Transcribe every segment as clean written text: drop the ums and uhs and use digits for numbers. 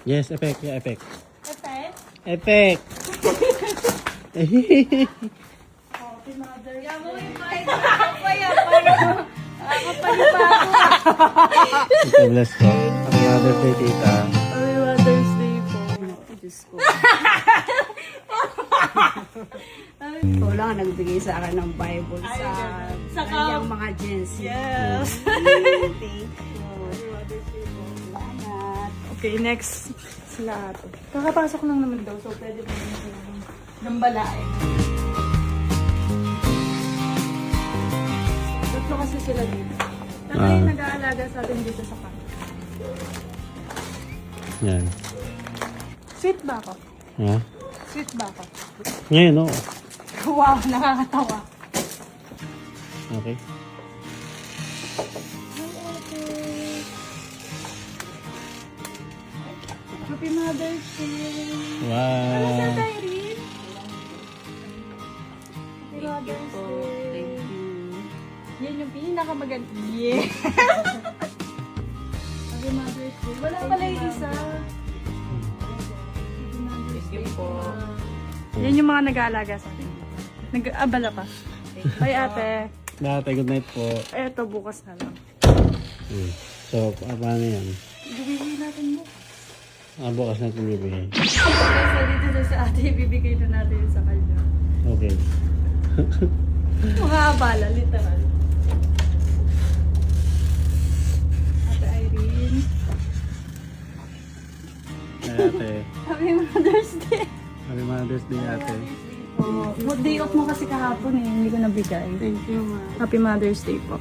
Yes, effect. Yeah, effect. Effect? Effect! Happy Mother. Yan mo yung kahit kaya para nakakapalipa ako. Bless ko. Happy Mother's Day, tita. Happy Mother's Day po. Diyos ko. Ikaw lang ang nagbigay sa akin ng Bible sa kanyang mga Gens. Yes. Thank you. Salamat. Okay, next. Sila ito. Kakapasok lang naman daw, so pwede pa naman sila ng balae. Tatlo kasi sila dito. Tatlo yung nag-aalaga sa atin dito sa kanya. Yan. Sweet ba ako? Ha? Sweet ba ako? Ngayon, oo. Wow, nakakatawa. Okay. Happy Mother's Day! Wow. Ano sa Tyrene? Happy Mother's Day! Thank you. Yan yung pinakamaganda. Yeah! Happy Mother's Day. Wala pala yung isa. Happy Mother's Day po. Yan yung mga nag-aalaga sa atin. Nag-abala pa. Bye ate. Dati, good night po. Eto, bukas na lang. So, paano yan? Ibibigay natin mo. Bukas natin bibigay. So dito na sa ate, ibibigay na natin sa kanya. Okay. Mga abala, literal. Ate Irene. Ay, ate. Happy Mother's Day. Happy Mother's Day, ate. Oh, day off mo kasi kahapon eh, hindi ko nabigay. Thank you, ma. Happy Mother's Day po.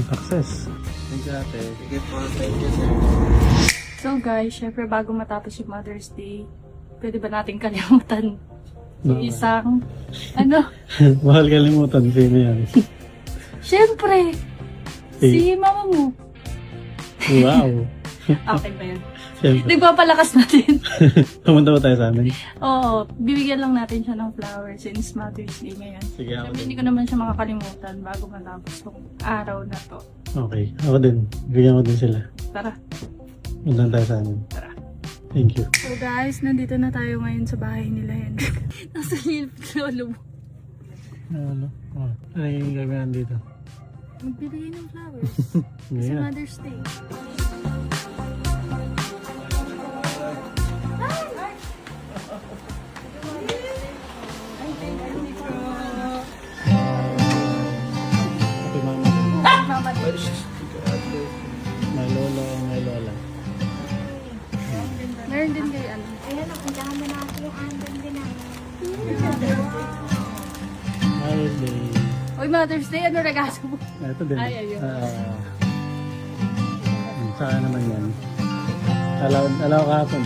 Success. Thank you, ate. Sige po, thank you, So guys, syempre bago matapos yung Mother's Day, pwede ba natin kalimutan yung isang, Mahal kalimutan, sino yan? syempre, si mama mo. Wow. Okay ba yun? Siyempre. Nagpapalakas natin. Pumunta ba tayo sa amin? Oo, bibigyan lang natin siya ng flowers since Mother's Day ngayon. Sige, ako Siyempre, din. hindi ko naman siya makakalimutan bago matapos tong araw na to. Okay, ako din. Bigyan ko din sila. Tara. Punta tayo sa amin. Tara. Thank you. So guys, nandito na tayo ngayon sa bahay nila yan. Nasa lolo mo. Ano? Oh, ano yung gagawin dito? Magbibigay ng flowers. Sa Yeah. Mother's Day. Happy Mama. Mama Day. My lolo, my lola. Meron din kayo ano. Ayan, napuntahan mo natin yung andon din namin. Mother's Day. Uy, Mother's Day, ano regalo mo? Ito din. Ay, ayun. Saka naman yan. Alaw kahapon.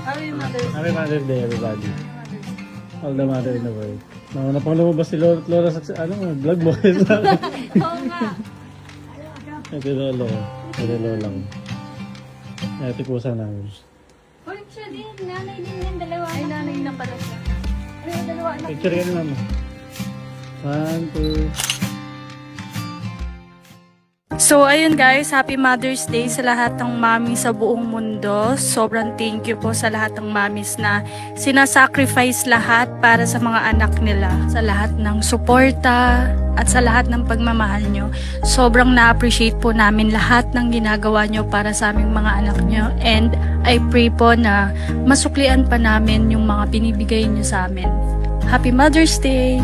Happy Mother's Day. Happy Mother's Day, everybody. All the mother in the world. Nauna pang lumabas si Lola sa vlog mo. Oo nga. Ito Lolo. Ito Lolang. Ito pusa namin. Uy, siya din. Nanay din yung dalawa. Ay, nanay na pala siya. Ano yung dalawa anak? Picture ka naman. 1, 2. So, ayun guys, happy Mother's Day sa lahat ng mami sa buong mundo. Sobrang thank you po sa lahat ng mamis na sinasacrifice lahat para sa mga anak nila. Sa lahat ng suporta at sa lahat ng pagmamahal nyo. Sobrang na-appreciate po namin lahat ng ginagawa nyo para sa aming mga anak nyo. And I pray po na masuklian pa namin yung mga binibigay nyo sa amin. Happy Mother's Day!